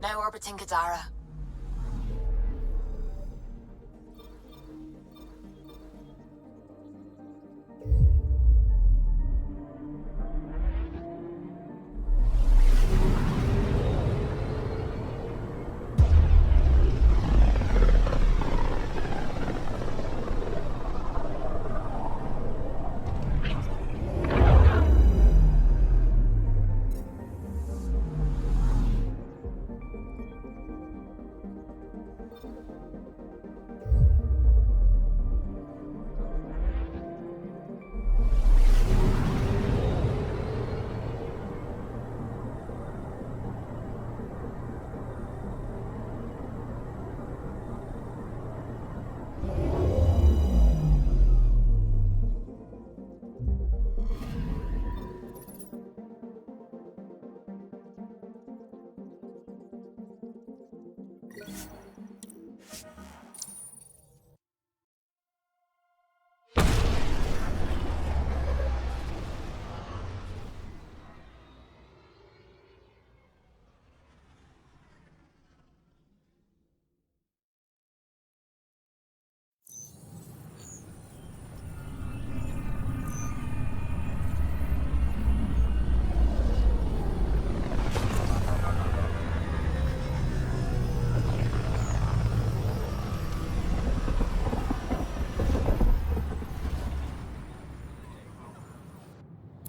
No orbiting Kadara.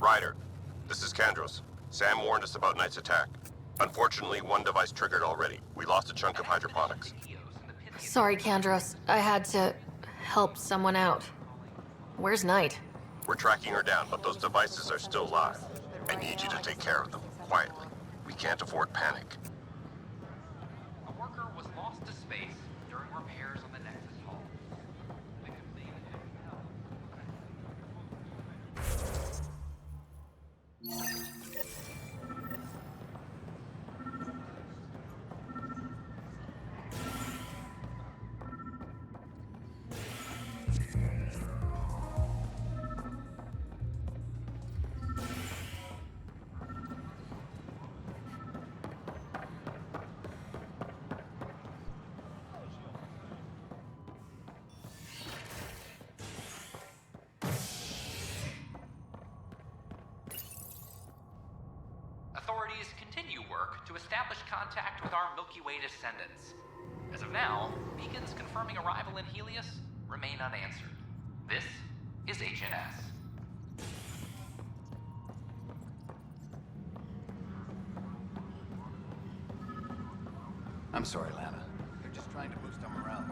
Ryder, this is Kandros. Sam warned us about Knight's attack. Unfortunately, one device triggered already. We lost a chunk of hydroponics. Sorry, Kandros. I had to help someone out. Where's Knight? We're tracking her down, but those devices are still live. I need you to take care of them, quietly. We can't afford panic. A worker was lost to space during repairs on the Nexus hull. We could leave it to help. Authorities continue work to establish contact with our Milky Way descendants. As of now, beacons confirming arrival in Helios remain unanswered. This is HNS. I'm sorry, Lana. They're just trying to boost our morale.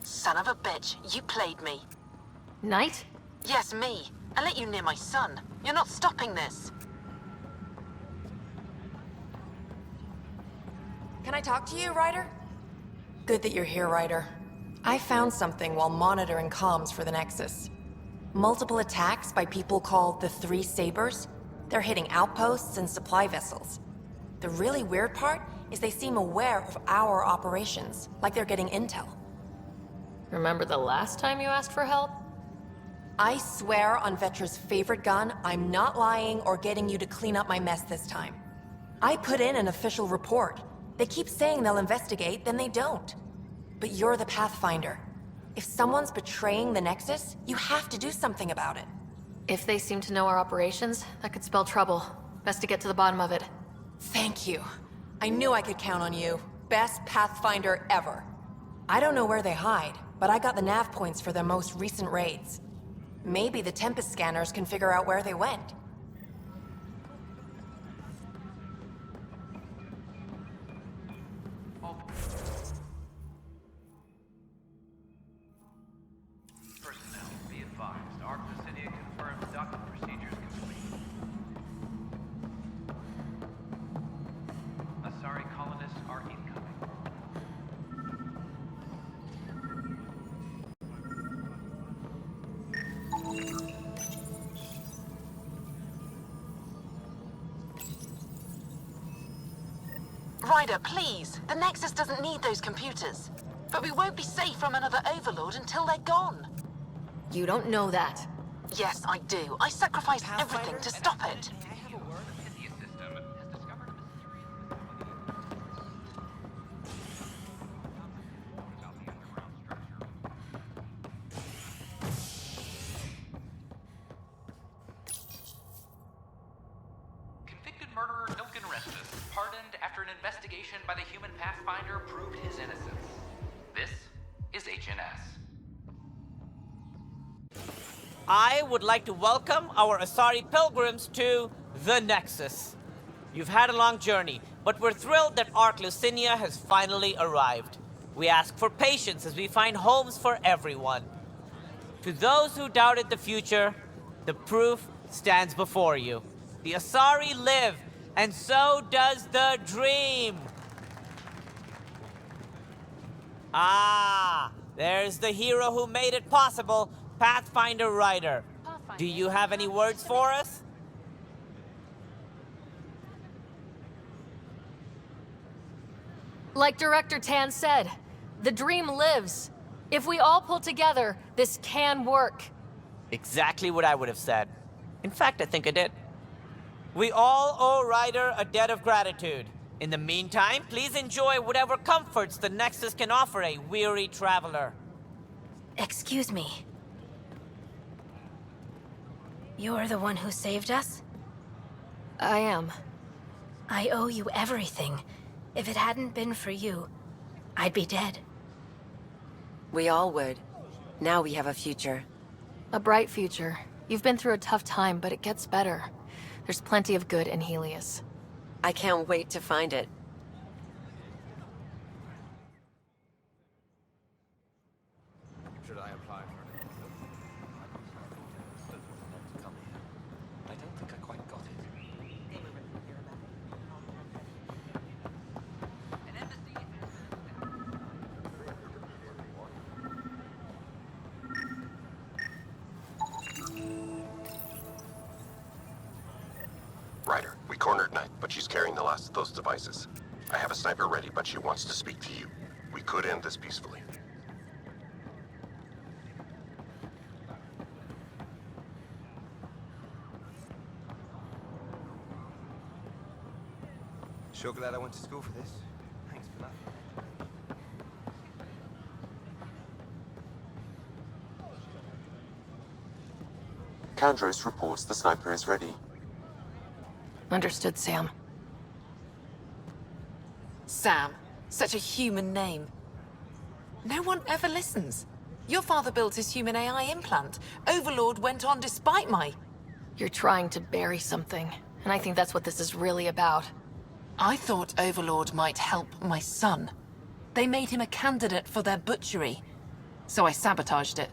Son of a bitch, you played me. Knight? Yes, me. I let you near my son. You're not stopping this. Can I talk to you, Ryder? Good that you're here, Ryder. I found something while monitoring comms for the Nexus. Multiple attacks by people called the Three Sabers. They're hitting outposts and supply vessels. The really weird part is they seem aware of our operations, like they're getting intel. Remember the last time you asked for help? I swear on Vetra's favorite gun, I'm not lying or getting you to clean up my mess this time. I put in an official report. They keep saying they'll investigate, then they don't. But you're the Pathfinder. If someone's betraying the Nexus, you have to do something about it. If they seem to know our operations, that could spell trouble. Best to get to the bottom of it. Thank you. I knew I could count on you. Best Pathfinder ever. I don't know where they hide, but I got the nav points for their most recent raids. Maybe the Tempest scanners can figure out where they went. Personnel, be advised. Our Presidia confirms docking procedures complete. Asari colonists are incoming. Ryder, please. The Nexus doesn't need those computers. But we won't be safe from another Overlord until they're gone. You don't know that. Yes, I do. I sacrificed everything to stop it. Convicted murderer Nilken Restus, pardoned after an investigation by the human Pathfinder proved his innocence. This is HNS. I would like to welcome our Asari pilgrims to the Nexus. You've had a long journey, but we're thrilled that Ark Lucinia has finally arrived. We ask for patience as we find homes for everyone. To those who doubted the future, the proof stands before you. The Asari live, and so does the dream. Ah, there's the hero who made it possible, Pathfinder Ryder. Do you have any words for us? Like Director Tan said, the dream lives. If we all pull together, this can work. Exactly what I would have said. In fact, I think I did. We all owe Ryder a debt of gratitude. In the meantime, please enjoy whatever comforts the Nexus can offer a weary traveler. Excuse me. You're the one who saved us? I am. I owe you everything. If it hadn't been for you, I'd be dead. We all would. Now we have a future. A bright future. You've been through a tough time, but it gets better. There's plenty of good in Helios. I can't wait to find it. Should I apply for it? I don't think I quite got it. An embassy. Ryder, we cornered Knight, but she's carrying the last of those devices. I have a sniper ready, but she wants to speak to you. We could end this peacefully. Sure glad I went to school for this. Thanks for nothing. Candros reports the sniper is ready. Understood, Sam. Sam. Such a human name. No one ever listens. Your father built his human AI implant. Overlord went on despite my... You're trying to bury something, and I think that's what this is really about. I thought Overlord might help my son. They made him a candidate for their butchery, so I sabotaged it.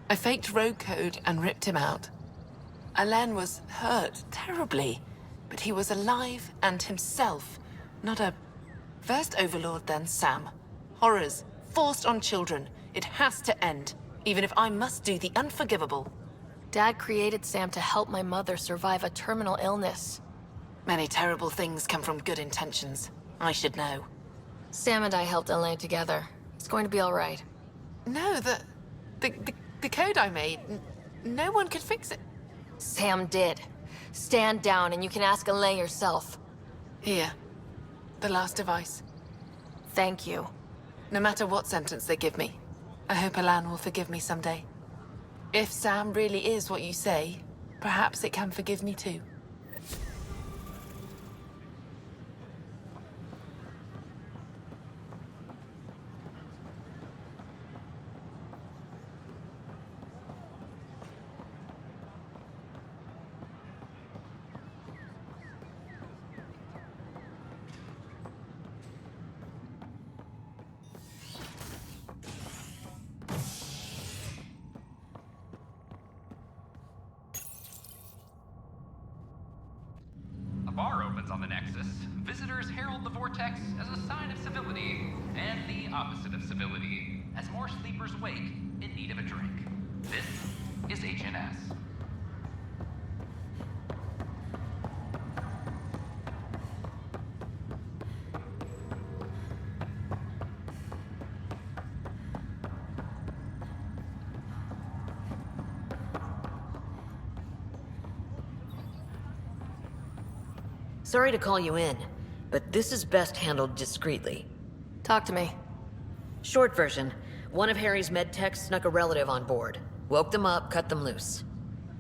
I faked rogue code and ripped him out. Alain was hurt terribly, but he was alive and himself, not a... First Overlord, then Sam. Horrors, forced on children. It has to end, even if I must do the unforgivable. Dad created Sam to help my mother survive a terminal illness. Many terrible things come from good intentions. I should know. Sam and I helped Elaine together. It's going to be all right. No, the code I made, no one could fix it. Sam did. Stand down and you can ask Elaine yourself. Here, the last device. Thank you. No matter what sentence they give me, I hope Alain will forgive me someday. If Sam really is what you say, perhaps it can forgive me too. A bar opens on the Nexus. Visitors herald the vortex as a sign of civility, and the opposite of civility, as more sleepers wake in need of a drink. This is HNS. sorry to call you in, but this is best handled discreetly. Talk to me. Short version, one of Harry's med techs snuck a relative on board. Woke them up, cut them loose.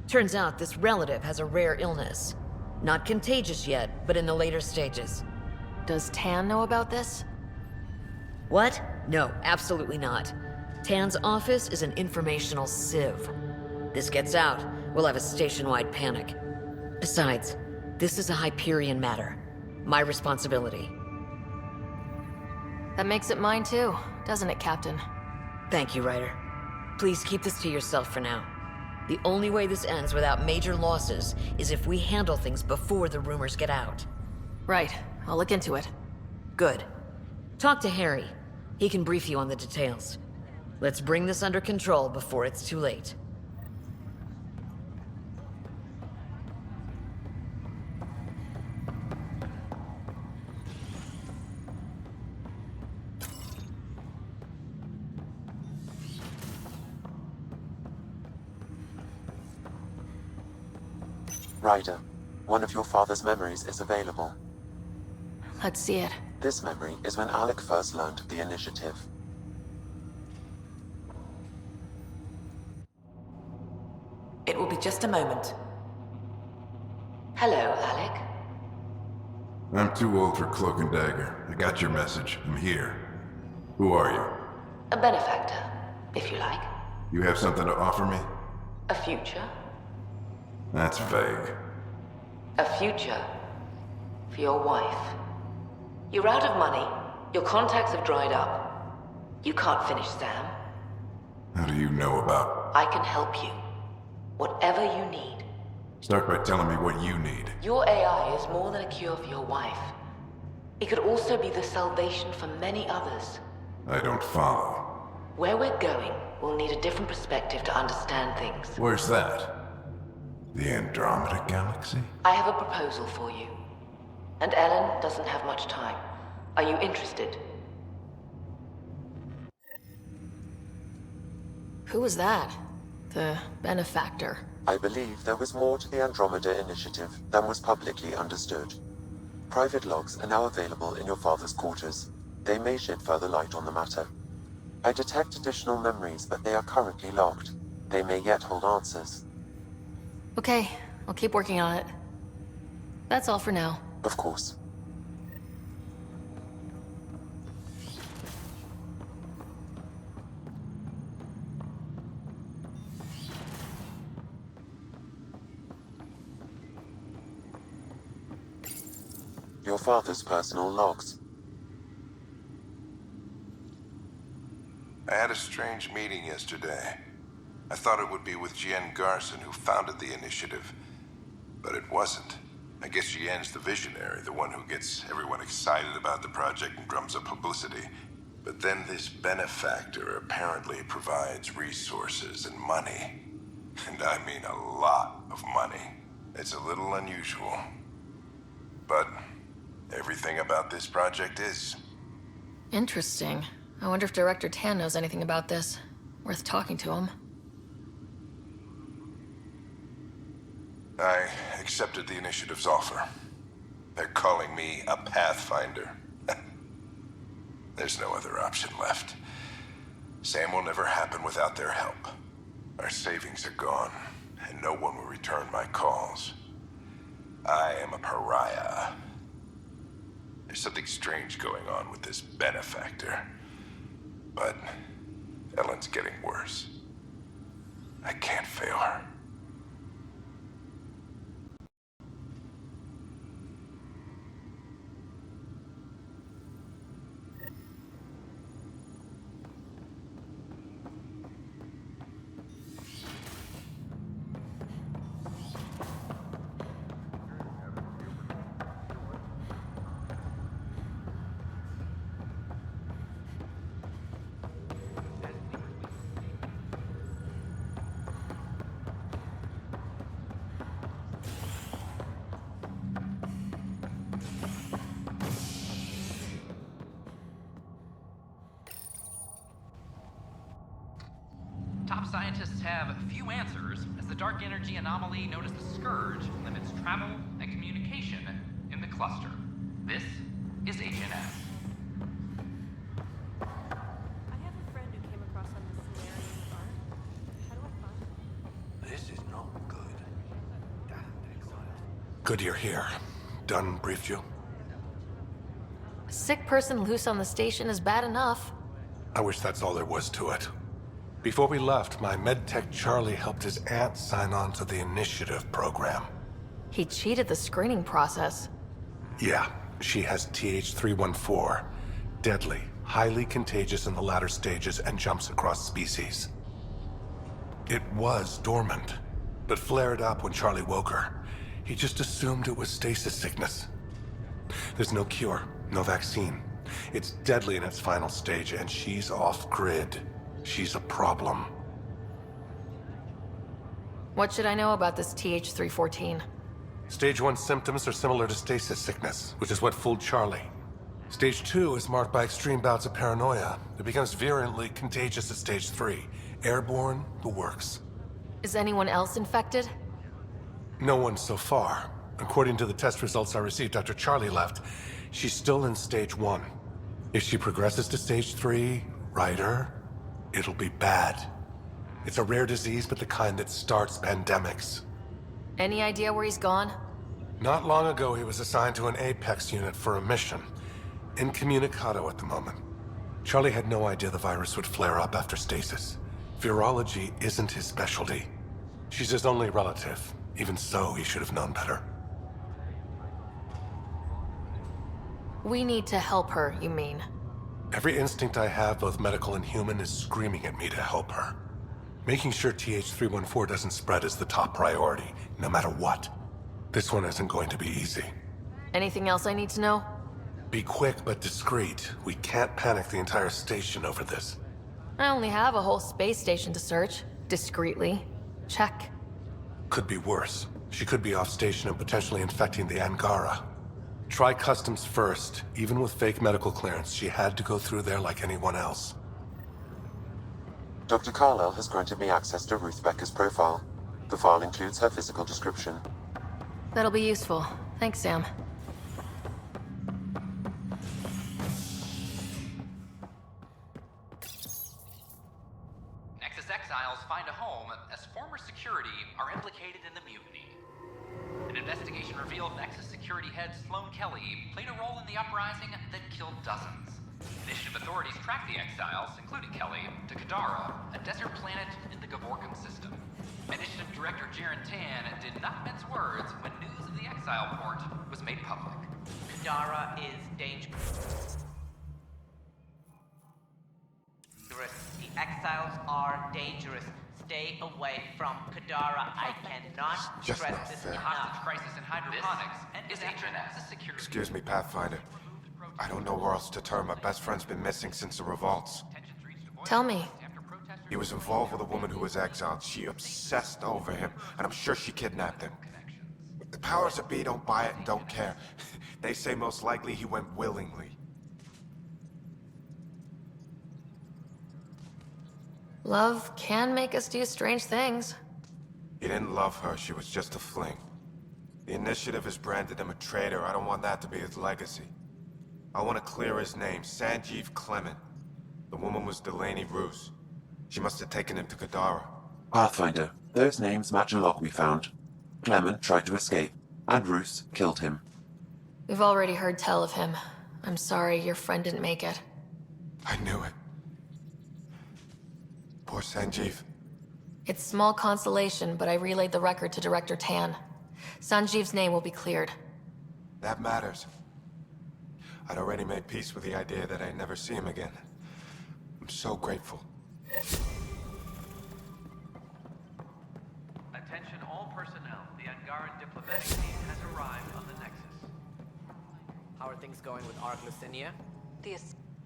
Turns out this relative has a rare illness. Not contagious yet, but in the later stages. Does Tan know about this? What? No, absolutely not. Tan's office is an informational sieve. This gets out, we'll have a station-wide panic. Besides, this is a Hyperion matter. My responsibility. That makes it mine too, doesn't it, Captain? Thank you, Ryder. Please keep this to yourself for now. The only way this ends without major losses is if we handle things before the rumors get out. Right. I'll look into it. Good. Talk to Harry. He can brief you on the details. Let's bring this under control before it's too late. Ryder, one of your father's memories is available. Let's see it. This memory is when Alec first learned of the initiative. It will be just a moment. Hello, Alec. I'm too old for Cloak and Dagger. I got your message. I'm here. Who are you? A benefactor, if you like. You have something to offer me? A future? That's vague. A future for your wife. You're out of money. Your contacts have dried up. You can't finish Sam. How do you know about... I can help you. Whatever you need. Start by telling me what you need. Your AI is more than a cure for your wife. It could also be the salvation for many others. I don't follow. Where we're going, we'll need a different perspective to understand things. Where's that? The Andromeda Galaxy? I have a proposal for you. And Ellen doesn't have much time. Are you interested? Who was that? The benefactor? I believe there was more to the Andromeda initiative than was publicly understood. Private logs are now available in your father's quarters. They may shed further light on the matter. I detect additional memories, but they are currently locked. They may yet hold answers. Okay, I'll keep working on it. That's all for now. Of course. Your father's personal logs. I had a strange meeting yesterday. I thought it would be with Jien Garson, who founded the initiative. But it wasn't. I guess Jien's the visionary, the one who gets everyone excited about the project and drums up publicity. But then this benefactor apparently provides resources and money. And I mean a lot of money. It's a little unusual. But everything about this project is. Interesting. I wonder if Director Tan knows anything about this. Worth talking to him. I accepted the initiative's offer. They're calling me a Pathfinder. There's no other option left. Sam will never happen without their help. Our savings are gone, and no one will return my calls. I am a pariah. There's something strange going on with this benefactor. But Ellen's getting worse. I can't fail her. Top scientists have few answers, as the dark energy anomaly known as the Scourge limits travel and communication in the cluster. This is HNS. I have a friend who came across on the Solarian art. How do I find him? This is not good. Damn exile. Good you're here. Dunn briefed you? A sick person loose on the station is bad enough. I wish that's all there was to it. Before we left, my medtech Charlie helped his aunt sign on to the initiative program. He cheated the screening process. Yeah, she has TH314. Deadly, highly contagious in the latter stages and jumps across species. It was dormant, but flared up when Charlie woke her. He just assumed it was stasis sickness. There's no cure, no vaccine. It's deadly in its final stage, and she's off-grid. She's a problem. What should I know about this TH314? Stage 1 symptoms are similar to stasis sickness, which is what fooled Charlie. Stage 2 is marked by extreme bouts of paranoia. It becomes virulently contagious at Stage 3. Airborne, the works. Is anyone else infected? No one so far. According to the test results I received after Charlie left, she's still in Stage 1. If she progresses to Stage 3, Ryder, it'll be bad. It's a rare disease, but the kind that starts pandemics. Any idea where he's gone? Not long ago, he was assigned to an Apex unit for a mission. Incommunicado at the moment. Charlie had no idea the virus would flare up after stasis. Virology isn't his specialty. She's his only relative. Even so, he should have known better. We need to help her, you mean? Every instinct I have, both medical and human, is screaming at me to help her. Making sure TH314 doesn't spread is the top priority, no matter what. This one isn't going to be easy. Anything else I need to know? Be quick but discreet. We can't panic the entire station over this. I only have a whole space station to search. Discreetly. Check. Could be worse. She could be off station and potentially infecting the Angara. Try customs first. Even with fake medical clearance, she had to go through there like anyone else. Dr. Carlyle has granted me access to Ruth Becker's profile. The file includes her physical description. That'll be useful. Thanks, Sam. Nexus exiles find a home as former security are implicated in the mutiny. An investigation revealed Nexus security head Sloan Kelly played a role in the uprising that killed dozens. Initiative authorities tracked the exiles, including Kelly, to Kadara, a desert planet in the Gavorkan system. Initiative Director Jaren Tan did not mince words when news of the exile port was made public. Kadara is dangerous. The exiles are dangerous. Stay away from Kadara. I cannot Just stress not this fair. enough. Hostage crisis in hydroponics is HNS security. Excuse me, Pathfinder. I don't know where else to turn. My best friend's been missing since the revolts. Tell me. He was involved with a woman who was exiled. She obsessed over him, and I'm sure she kidnapped him. The powers that be don't buy it and don't care. They say most likely he went willingly. Love can make us do strange things. He didn't love her. She was just a fling. The Initiative has branded him a traitor. I don't want that to be his legacy. I want to clear his name. Sanjeev Clement. The woman was Delaney Roos. She must have taken him to Kadara. Pathfinder, those names match a log we found. Clement tried to escape, and Roos killed him. We've already heard tell of him. I'm sorry your friend didn't make it. I knew it. Poor Sanjeev. It's small consolation, but I relayed the record to Director Tan. Sanjeev's name will be cleared. That matters. I'd already made peace with the idea that I'd never see him again. I'm so grateful. Attention all personnel. The Angaran diplomatic team has arrived on the Nexus. How are things going with Ark Lucinia?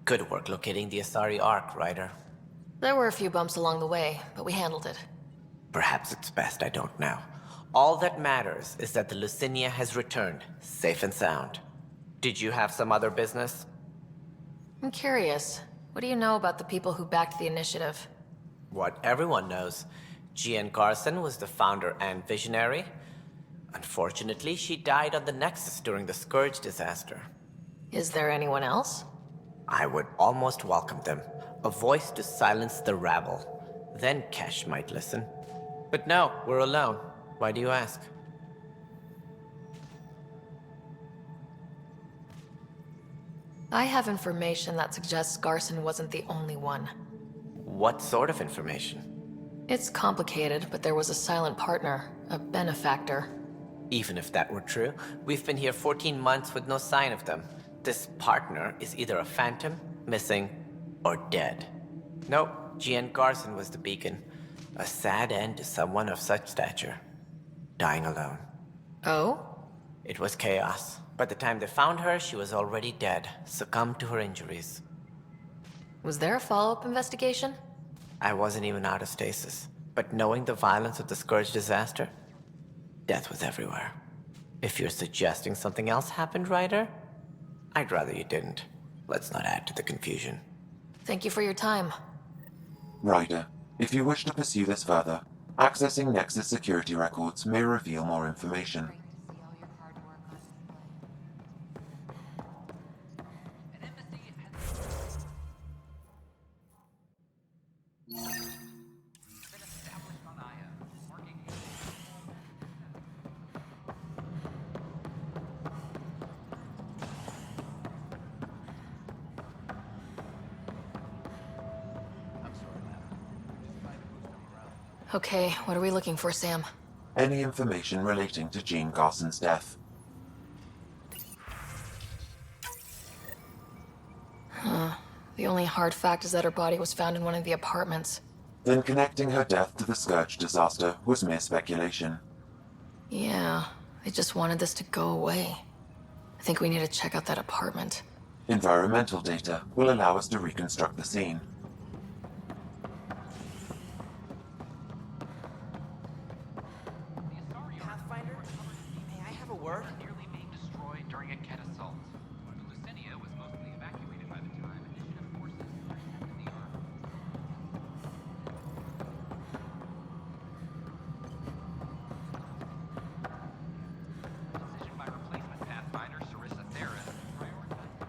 Good work locating the Asari Ark, Ryder. There were a few bumps along the way, but we handled it. Perhaps it's best I don't know. All that matters is that the Lucinia has returned, safe and sound. Did you have some other business? I'm curious. What do you know about the people who backed the initiative? What everyone knows. Gian Garson was the founder and visionary. Unfortunately, she died on the Nexus during the Scourge disaster. Is there anyone else? I would almost welcome them. A voice to silence the rabble. Then Kesh might listen. But no, we're alone. Why do you ask? I have information that suggests Garson wasn't the only one. What sort of information? It's complicated, but there was a silent partner, a benefactor. Even if that were true, we've been here 14 months with no sign of them. This partner is either a phantom, missing, or dead. Nope, Gian Garson was the beacon. A sad end to someone of such stature. Dying alone. Oh? It was chaos. By the time they found her, she was already dead, succumbed to her injuries. Was there a follow-up investigation? I wasn't even out of stasis, but knowing the violence of the Scourge disaster, death was everywhere. If you're suggesting something else happened, Ryder, I'd rather you didn't. Let's not add to the confusion. Thank you for your time. Ryder, if you wish to pursue this further, accessing Nexus security records may reveal more information. Okay, what are we looking for, Sam? Any information relating to Jean Garson's death. Huh. The only hard fact is that her body was found in one of the apartments. Then connecting her death to the Scourge disaster was mere speculation. Yeah, they just wanted this to go away. I think we need to check out that apartment. Environmental data will allow us to reconstruct the scene. Pathfinder, may I have a word? Nearly being destroyed during a Ket assault. Lucinia was mostly evacuated by the time initiative forces intercepted the arm. Decision by replacement Pathfinder Sarissa Theron prioritized.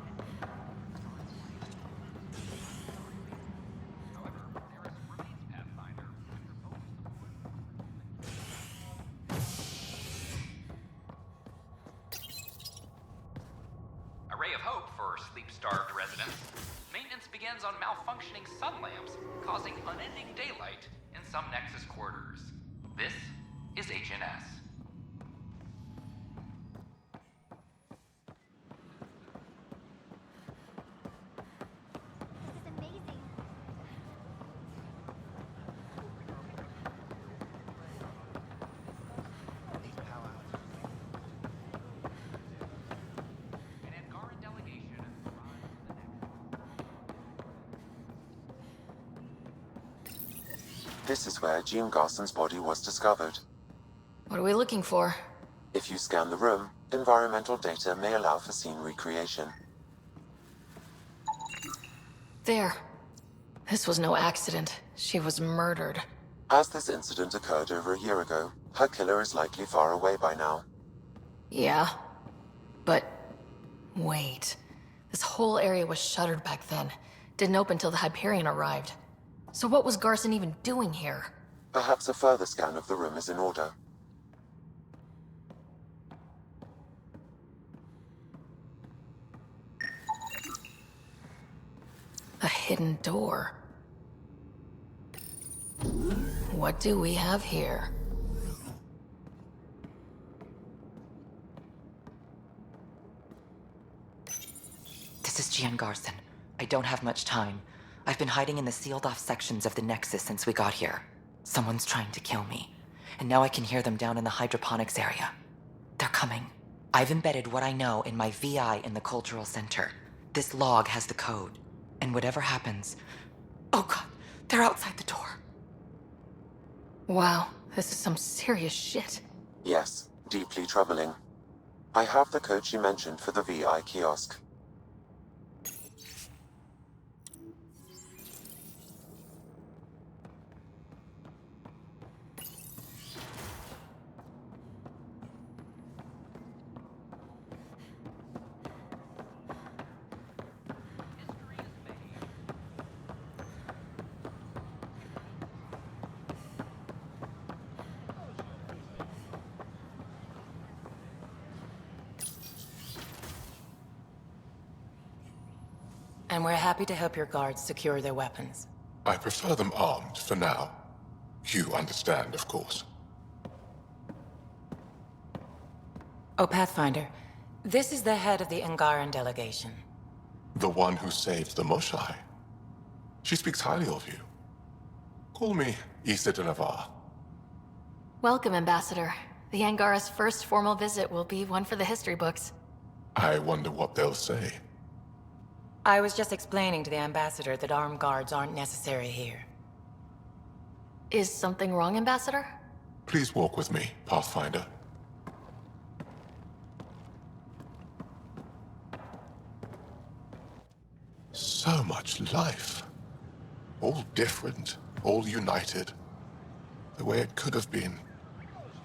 However, Theris remains Pathfinder with her vote A ray of hope for sleep-starved residents. Maintenance begins on malfunctioning sun lamps, causing unending daylight in some Nexus quarters. This is HNS. This is where Jean Garson's body was discovered. What are we looking for? If you scan the room, environmental data may allow for scene recreation. There. This was no accident. She was murdered. As this incident occurred over a year ago, her killer is likely far away by now. Yeah. But... wait. This whole area was shuttered back then. Didn't open till the Hyperion arrived. So what was Garson even doing here? Perhaps a further scan of the room is in order. A hidden door. What do we have here? This is Gian Garson. I don't have much time. I've been hiding in the sealed-off sections of the Nexus since we got here. Someone's trying to kill me. And now I can hear them down in the hydroponics area. They're coming. I've embedded what I know in my VI in the Cultural Center. This log has the code. And whatever happens... Oh god, they're outside the door. Wow, this is some serious shit. Yes, deeply troubling. I have the code she mentioned for the VI kiosk. And we're happy to help your guards secure their weapons. I prefer them armed for now. You understand, of course. Oh, Pathfinder, this is the head of the Angaran delegation. The one who saved the Moshai. She speaks highly of you. Call me Issa de Navarre. Welcome, Ambassador. The Angara's first formal visit will be one for the history books. I wonder what they'll say. I was just explaining to the Ambassador that armed guards aren't necessary here. Is something wrong, Ambassador? Please walk with me, Pathfinder. So much life. All different, all united. The way it could have been.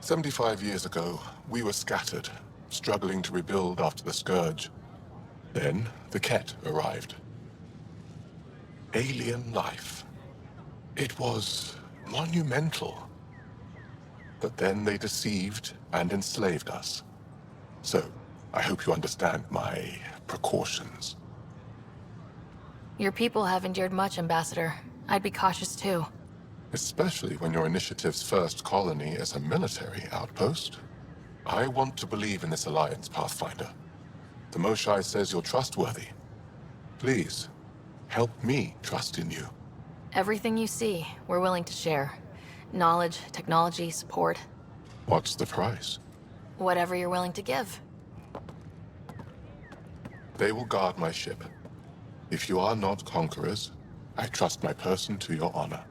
75 years ago, we were scattered, struggling to rebuild after the Scourge. Then, the Ket arrived. Alien life. It was monumental. But then they deceived and enslaved us. So, I hope you understand my precautions. Your people have endured much, Ambassador. I'd be cautious too. Especially when your initiative's first colony is a military outpost. I want to believe in this alliance, Pathfinder. The Moshai says you're trustworthy. Please, help me trust in you. Everything you see, we're willing to share. Knowledge, technology, support. What's the price? Whatever you're willing to give. They will guard my ship. If you are not conquerors, I trust my person to your honor.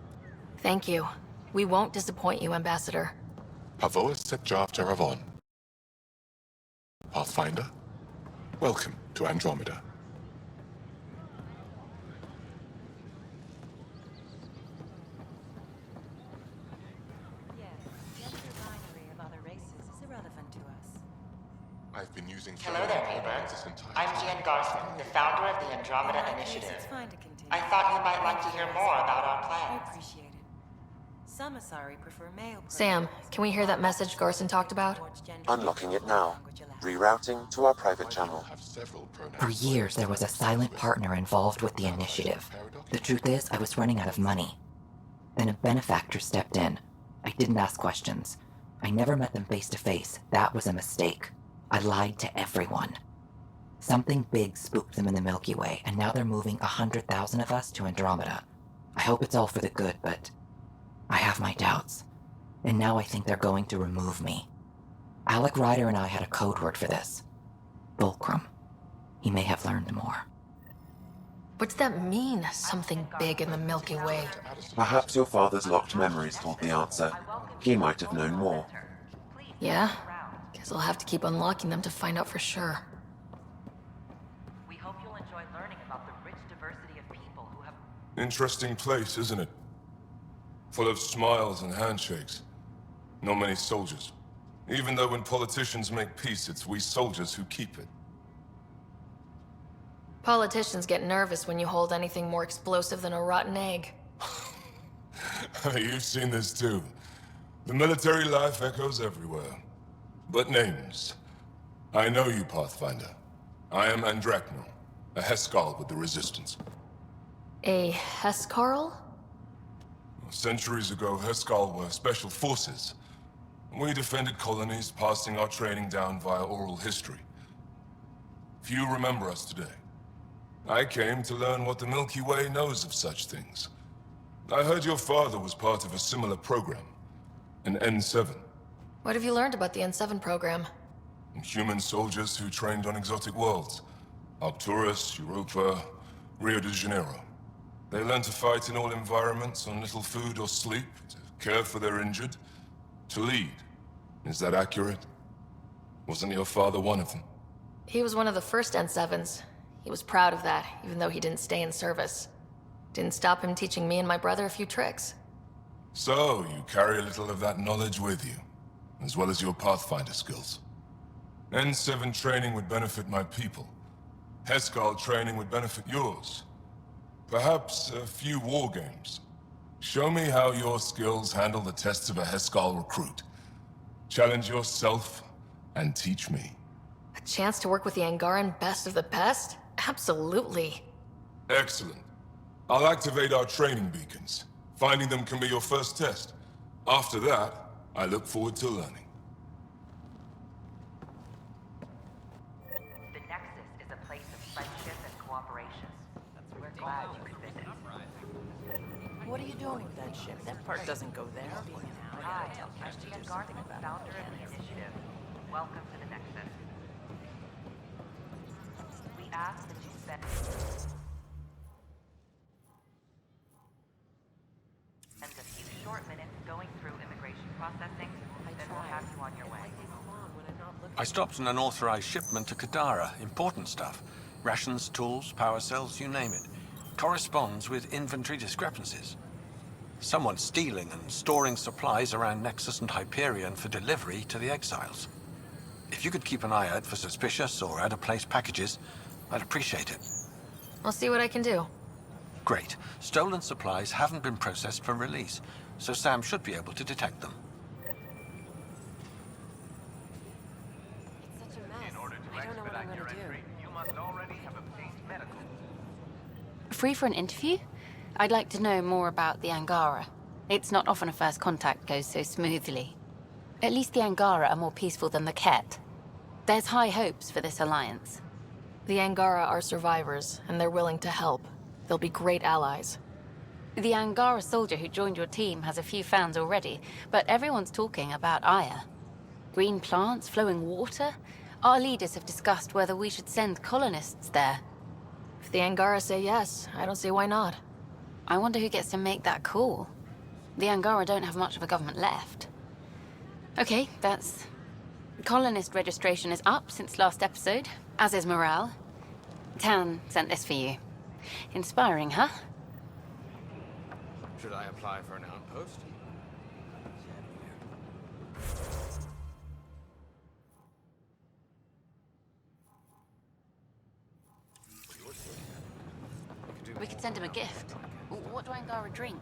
Thank you. We won't disappoint you, Ambassador. Havoa set Jav Teravon. Pathfinder, welcome to Andromeda. I've been using... Hello there, neighbor. I'm Gian Garson, the founder of the Andromeda Initiative. I thought you might like to hear more about our plans. I appreciate it. Some Asari prefer male. Sam, can we hear that message Garson talked about? Unlocking it now. Rerouting to our private channel. For years, there was a silent partner involved with the initiative. The truth is, I was running out of money. Then a benefactor stepped in. I didn't ask questions. I never met them face to face. That was a mistake. I lied to everyone. Something big spooked them in the Milky Way, and now they're moving 100,000 of us to Andromeda. I hope it's all for the good, but I have my doubts. And now I think they're going to remove me. Alec Ryder and I had a code word for this. Fulcrum. He may have learned more. What's that mean, something big in the Milky Way? Perhaps your father's locked memories told the answer. He might have known more. Yeah? Guess I'll have to keep unlocking them to find out for sure. We hope you'll enjoy learning about the rich diversity of people who have... Interesting place, isn't it? Full of smiles and handshakes. Not many soldiers. Even though when politicians make peace, it's we soldiers who keep it. Politicians get nervous when you hold anything more explosive than a rotten egg. You've seen this too. The military life echoes everywhere. But names. I know you, Pathfinder. I am Andraknor, a Heskal with the Resistance. A Hescarl? Centuries ago, Heskal were special forces. We defended colonies, passing our training down via oral history. Few remember us today. I came to learn what the Milky Way knows of such things. I heard your father was part of a similar program, an N7. What have you learned about the N7 program? Human soldiers who trained on exotic worlds. Arcturus, Europa, Rio de Janeiro. They learn to fight in all environments on little food or sleep, to care for their injured, to lead. Is that accurate? Wasn't your father one of them? He was one of the first N7s. He was proud of that, even though he didn't stay in service. Didn't stop him teaching me and my brother a few tricks. So, you carry a little of that knowledge with you, as well as your Pathfinder skills. N7 training would benefit my people. Heskal training would benefit yours. Perhaps a few war games. Show me how your skills handle the tests of a Heskal recruit. Challenge yourself, and teach me. A chance to work with the Angaran best of the best? Absolutely. Excellent. I'll activate our training beacons. Finding them can be your first test. After that, I look forward to learning. The Nexus is a place of friendship and cooperation. We're glad you could visit. What are you doing with that ship? That part doesn't go there. Hi, I'm Gian Garson, founder of the initiative. Welcome to the Nexus. We ask that you spend a few short minutes going through immigration processing, then we'll have you on your way. I stopped an unauthorized shipment to Kadara. Important stuff. Rations, tools, power cells, you name it. Corresponds with inventory discrepancies. Someone's stealing and storing supplies around Nexus and Hyperion for delivery to the exiles. If you could keep an eye out for suspicious or out-of-place packages, I'd appreciate it. I'll see what I can do. Great. Stolen supplies haven't been processed for release, so Sam should be able to detect them. It's such a mess. I don't know what I'm gonna do. You must already have obtained medical. Free for an interview? I'd like to know more about the Angara. It's not often a first contact goes so smoothly. At least the Angara are more peaceful than the Ket. There's high hopes for this alliance. The Angara are survivors, and they're willing to help. They'll be great allies. The Angara soldier who joined your team has a few fans already, but everyone's talking about Aya. Green plants, flowing water? Our leaders have discussed whether we should send colonists there. If the Angara say yes, I don't see why not. I wonder who gets to make that call. The Angara don't have much of a government left. Okay, that's... Colonist registration is up since last episode, as is morale. Tan sent this for you. Inspiring, huh? Should I apply for an outpost? We could send him a gift. What do Angara drink?